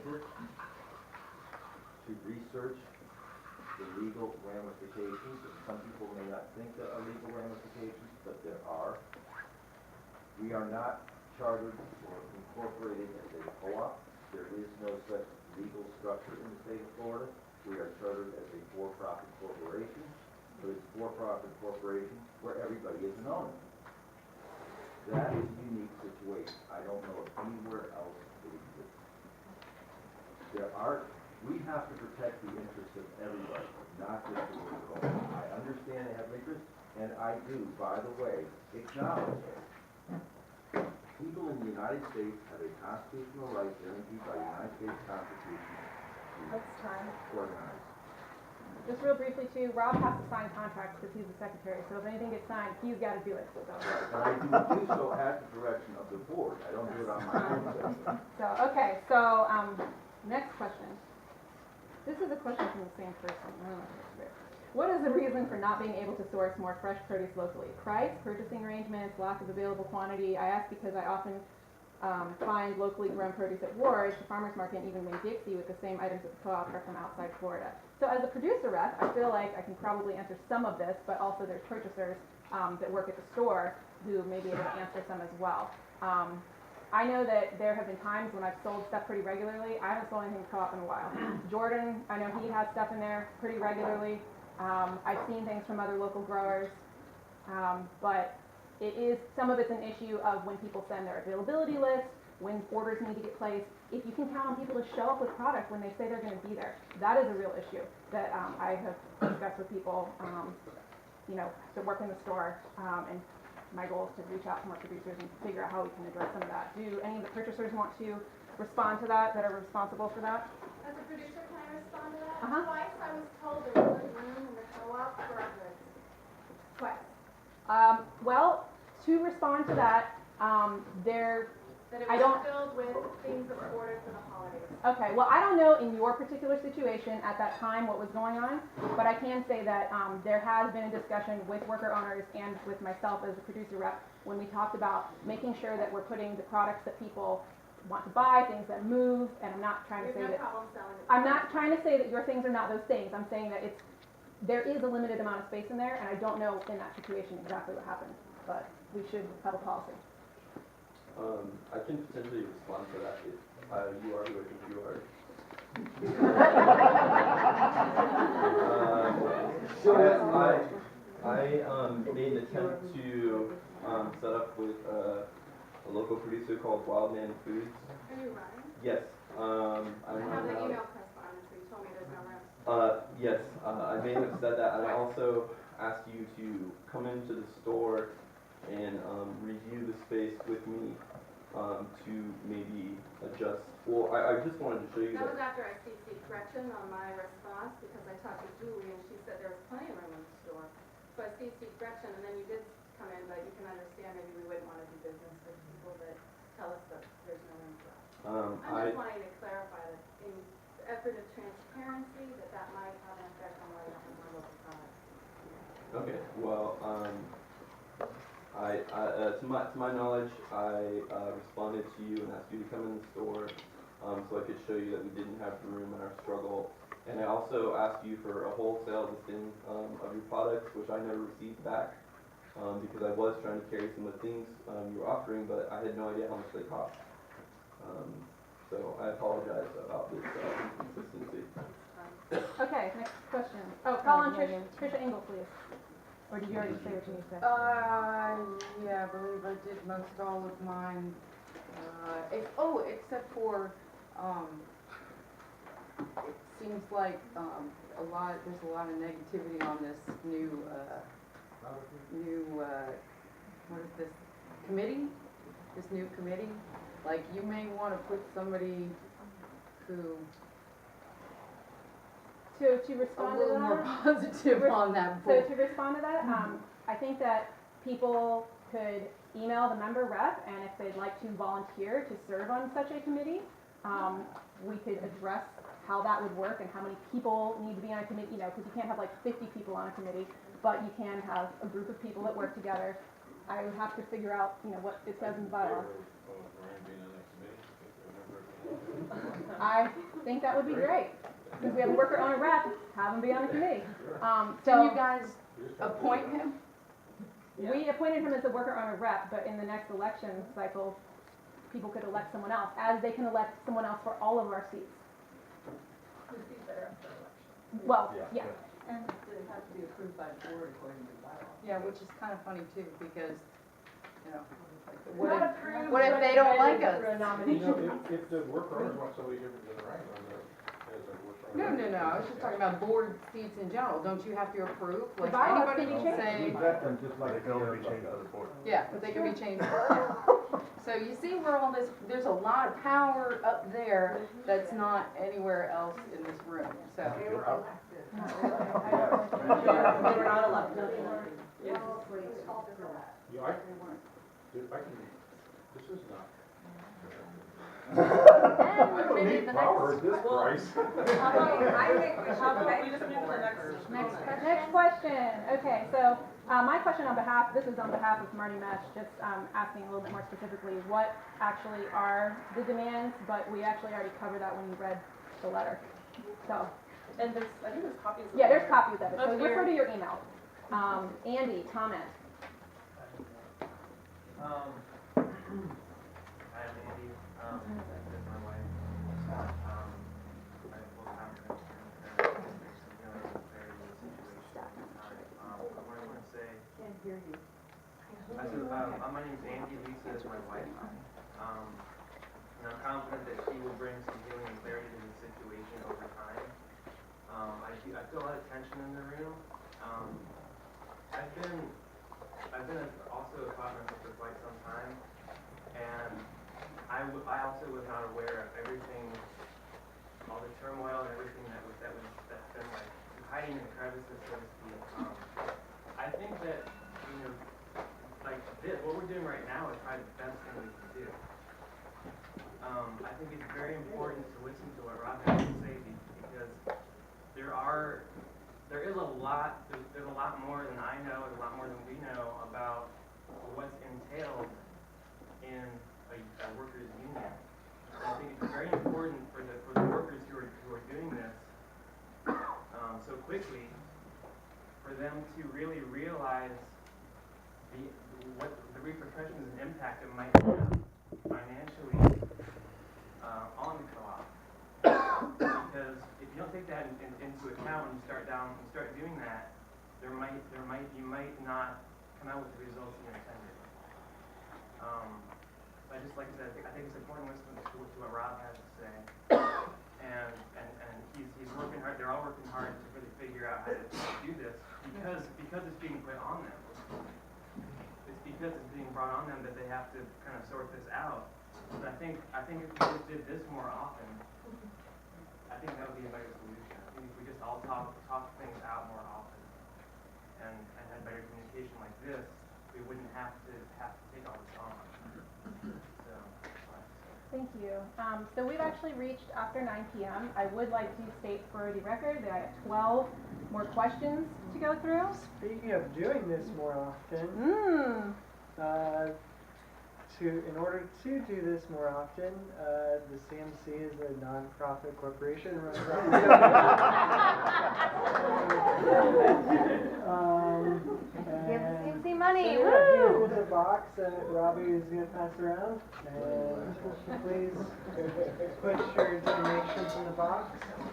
incentive to research the legal ramifications. And some people may not think there are legal ramifications, but there are. We are not chartered or incorporated as a co-op. There is no such legal structure in the state of Florida. We are chartered as a for-profit corporation, but it's a for-profit corporation where everybody is an owner. That is a unique situation. I don't know of anywhere else it exists. We have to protect the interests of everybody, not just the worker owners. I understand they have interests, and I do, by the way, acknowledge people in the United States have a constitutional right guaranteed by the United States Constitution That's time. to organize. Just real briefly too, Rob has to sign contracts because he's the secretary, so if anything gets signed, he's got to do it. So. And I do so at the direction of the board. I don't do it on my own. So, okay, so next question. This is a question from the same person. I don't know if it's fair. What is the reason for not being able to source more fresh produce locally? Price, purchasing arrangements, lack of available quantity? I ask because I often find locally grown produce at Ward's, the farmer's market, and even Winn-Dixie with the same items at the co-op are from outside Florida. So as a producer rep, I feel like I can probably answer some of this, but also there's purchasers that work at the store who may be able to answer some as well. I know that there have been times when I've sold stuff pretty regularly. I haven't sold anything co-op in a while. Jordan, I know he has stuff in there pretty regularly. I've seen things from other local growers, but it is, some of it's an issue of when people send their availability list, when orders need to get placed. If you can count on people to show up with product when they say they're going to be there, that is a real issue that I have discussed with people, that work in the store, and my goal is to reach out to more producers and figure out how we can address some of that. Do any of the purchasers want to respond to that are responsible for that? As a producer, can I respond to that? Uh-huh. Twice I was told there wasn't room in the co-op for our goods. Twice. Well, to respond to that, That it I was don't- filled with things that were ordered for the holidays. okay, well, I don't know in your particular situation at that time what was going on, but I can say that there has been a discussion with worker owners and with myself as a producer rep when we talked about making sure that we're putting the products that people want to buy, things that move, and I'm not trying to We have say no that problem selling it. I'm not trying to say that your things are not those things. I'm saying that there is a limited amount of space in there, and I don't know in that situation exactly what happened, but we should have a policy. I can potentially respond to that if you are who I think you are. I made an attempt to set up with a local producer called Wildman Foods. Are you running? Yes. I have the email correspondence where you told me there's no room. Yes, I may have said that, and I also asked you to come into the store and review the space with me to maybe adjust. Well, I just wanted to show you That was that. after I CC'd Gretchen on my response because I talked to Julie and she said there was plenty of room in the store. So I CC'd Gretchen and then you did come in, but you can understand maybe we wouldn't want to do business with people that tell us that there's no room for us. I'm just wanting to clarify that in the effort of transparency that might have an effect on whether it's my local product. Okay, well, to my knowledge, I responded to you and asked you to come in the store so I could show you that we didn't have room in our struggle. And I also asked you for a wholesale listing of your products, which I never received back because I was trying to carry some of the things you were offering, but I had no idea how much they cost. So I apologize about this inconsistency. Okay, next question. Oh, call on Trisha Engel, please. Or did you already say what you need to say? Yeah, I believe I did most all of mine. Except for, it seems like, there's a lot of negativity on this new, what is this, committee? This new committee? Like, you may want to put somebody who To a respond to little more that, positive on that so book. to respond to that, I think that people could email the member rep, and if they'd like to volunteer to serve on such a committee, we could address how that would work and how many people need to be on a committee, because you can't have like 50 people on a committee, but you can have a group of people that work together. I would have to figure out, what it says in the bylaws. I think that would be great. Since we have a worker owner rep, have him be on the committee. Can So you guys appoint him? we appointed him as a worker owner rep, but in the next election cycle, people could elect someone else, as they can elect someone else for all of our seats. Well, yeah. And it has to be approved by the board according to the bylaw. Yeah, which is kind of funny too, because, you know, Not what if, approved, what if but they don't like ready us? for a You nomination know, process. if the worker owners want somebody different than the right on there, as a worker No, owner. no, no, I was just talking about board seats in general, don't you have to approve? The Like bylaws anybody can be can changed. say, vet them just like. They can only be changed by the board. yeah, but they can be changed. So you see where all this, there's a lot of power up there that's not anywhere else in this room, so. They were elected. Not really. They were not elected. Yeah, I can, this is not. I don't need power at this price. I think we should just move to the next. Next question. Okay, so my question on behalf, this is on behalf of Marty Mesh, just asking a little bit more specifically what actually are the demands, but we actually already covered that when you read the letter. So, And there's, I think there's copies. yeah, there's copies of it, so Up here. refer to your email. Andy, comment. Hi, I'm Andy. This is my wife. I have full confidence in her. There's some feeling of clarity in the situation at the time. What I want to say. Can't hear you. I said, my name's Andy. Lisa is my wife. And I'm confident that she will bring some healing and clarity to the situation over time. I feel a lot of tension in the room. I've been also a partner for quite some time, and I also was not aware of everything, all the turmoil and everything that's been like hiding in the crevices, so to speak. I think that, like this, what we're doing right now is probably the best thing we can do. I think it's very important to listen to what Rob has to say because there's a lot more than I know, and a lot more than we know about what's entailed in a workers' union. And I think it's very important for the workers who are doing this so quickly, for them to really realize what the repercussions and impact it might have financially on the co-op. Because if you don't take that into account when you start doing that, you might not come out with the results you intended. But just like I said, I think it's important to listen to what Rob has to say, and he's working hard. They're all working hard to really figure out how to do this because it's being put on them. It's because it's being brought on them that they have to kind of sort this out. But I think if we just did this more often, I think that would be a better solution. I think if we just all talk things out more often and had better communication like this, we wouldn't have to take all this on. So, Thank you. So we've actually reached after 9 p.m. I would like to state for the record that I have 12 more questions to go through. Speaking of doing this more often, in order to do this more often, the CMC is a non-profit corporation run Give the CMC money, so, woo! here's a box that Robbie is going to pass around, and please put your donations in the box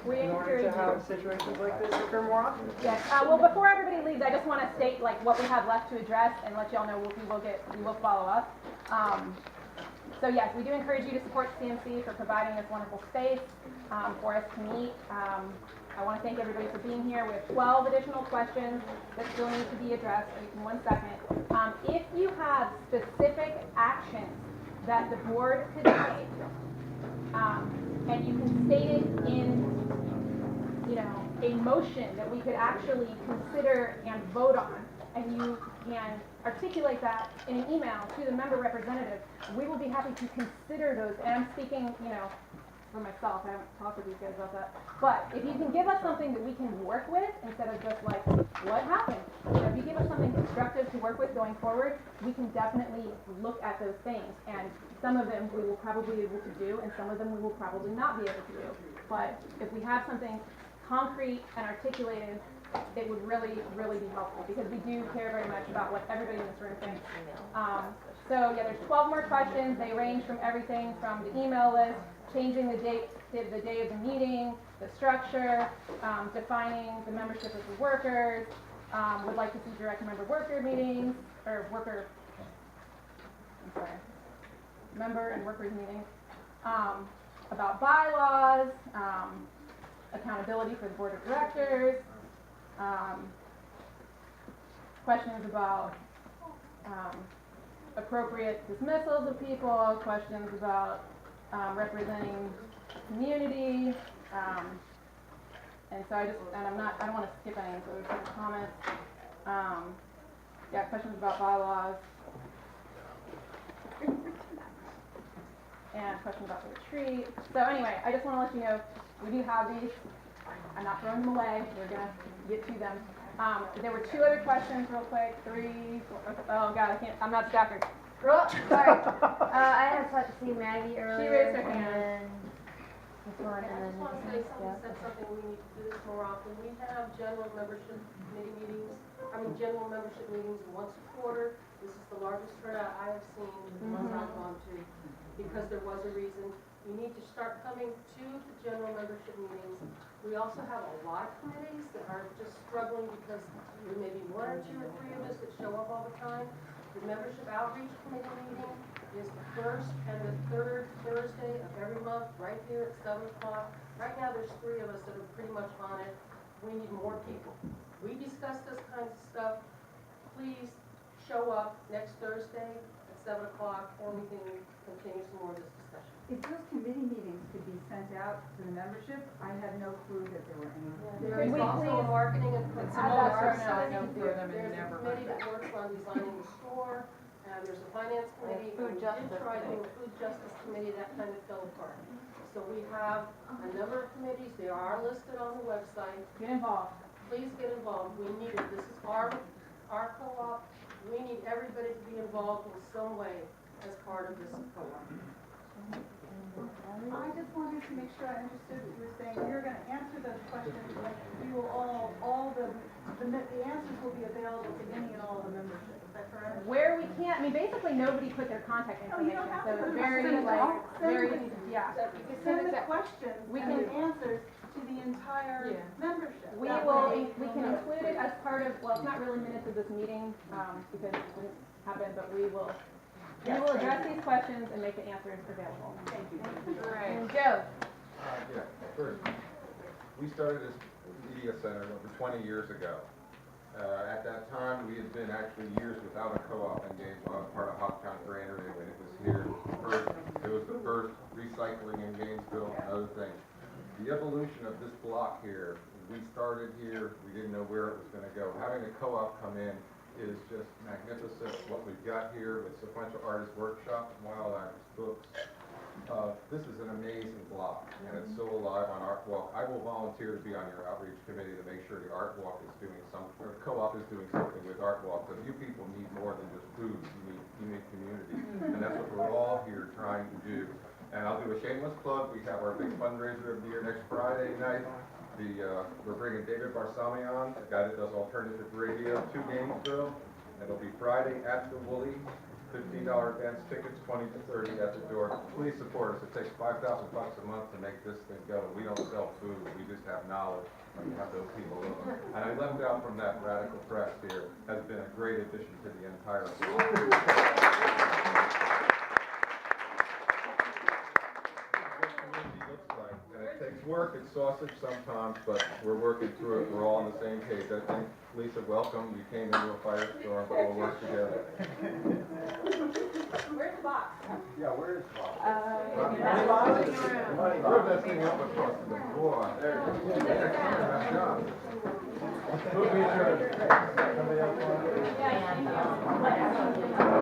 We in order encourage to have you. situations like this occur more often. Yes. Well, before everybody leaves, I just want to state like what we have left to address and let y'all know we will follow up. So yes, we do encourage you to support CMC for providing this wonderful space for us to meet. I want to thank everybody for being here. We have 12 additional questions that still need to be addressed in 1 second. If you have specific actions that the board could take, and you can state it in, a motion that we could actually consider and vote on, and you can articulate that in an email to the member representative, we will be happy to consider those. And I'm speaking, for myself, I haven't talked with these guys about that. But if you can give us something that we can work with, instead of just like, what happened? You know, if you give us something constructive to work with going forward, we can definitely look at those things. And some of them we will probably be able to do, and some of them we will probably not be able to do. But if we have something concrete and articulated, it would really, really be helpful, because we do care very much about what everybody in this room thinks. So yeah, there's 12 more questions. They range from everything from the email list, changing the day of the meeting, the structure, defining the membership of the workers, would like to see direct member worker meetings, or member and workers meetings, about bylaws, accountability for the board of directors, questions about appropriate dismissals of people, questions about representing community, and so I don't want to skip any, so there's some comments. Yeah, questions about bylaws, and questions about the retreat. So anyway, I just want to let you know, we do have these. I'm not throwing them away. We're going to get to them. There were 2 other questions real quick. 3, 4, oh God, I'm not Stafford. Sorry. I had talked to see Maggie earlier. She raised her hand. And this one, I and just then want to say yeah. something we need to do this more often. We have general membership committee meetings, general membership meetings once a quarter. This is the largest turnout I have seen in the ones I've gone to, because there was a reason. You need to start coming to the general membership meetings. We also have a lot of committees that are just struggling because there may be 1 or 2 or 3 of us that show up all the time. The membership outreach committee meeting is the 1st and the 3rd Thursday of every month, right here at 7 o'clock. Right now, there's 3 of us that are pretty much on it. We need more people. We discuss this kind of stuff. Please show up next Thursday at 7 o'clock, and we can continue some more of this discussion. If those committee meetings could be sent out to the membership, I had no clue that there were any. There is also a marketing and It's on a our multi- side, I know there's them and a never committee heard that works on designing the store, and there's a finance committee. food We justice did try to do committee. a food justice committee, that kind of fell apart. So we have a number of committees, they are listed on the website. Get involved. Please get involved, we need it, this is our co-op, we need everybody to be involved in some way as part of this co-op. I just wanted to make sure I understood what you were saying. You're gonna answer those questions, like, you will the answers will be available to any and all of the membership, is that correct? Where we can't, I mean, basically nobody put their contact No, you information, don't have so to it's put it. very, Send like, all- very, send yeah. Send the questions We and the can- answers to the entire Yeah. membership. We That will, way we can include it as part of, well, it's not really minutes of this meeting, because it didn't happen, but we will address these questions and make the answers available. Thank you. Right. And Joe, Yeah, first, we started this media center over 20 years ago. At that time, we had been actually years without a co-op in Gainesville. I was part of Hoptown Granary when it was here. It was the first recycling in Gainesville and other things. The evolution of this block here, we started here, we didn't know where it was going to go. Having a co-op come in is just magnificent. What we've got here with Sequential Artist Workshop, Wild Artist Books. This is an amazing block, and it's so alive on Art Walk. I will volunteer to be on your outreach committee to make sure the Art Walk is doing something, or co-op is doing something with Art Walk, because you people need more than just food, you need community, and that's what we're all here trying to do. And I'll do a shameless plug, we have our big fundraiser of the year next Friday night. We're bringing David Barsami on, the guy that does alternative radio to Gainesville. It'll be Friday at the Woolly. $15 advance tickets, 20 to 30 at the door. Please support us. It takes $5,000 a month to make this thing go. We don't sell food. We just have knowledge and have those people in them. And I left out from that Radical Press here has been a great addition to the entire group. What community looks like. And it takes work. It's sausage sometimes, but we're working through it. We're all on the same page. I think, Lisa, welcome. You came into a firestorm, but we'll work together. Where's the box? Yeah, where is Bob? Throw that thing up across the board. There it is. Nice job. Move me adjourned. Somebody else want to? yeah, thank you.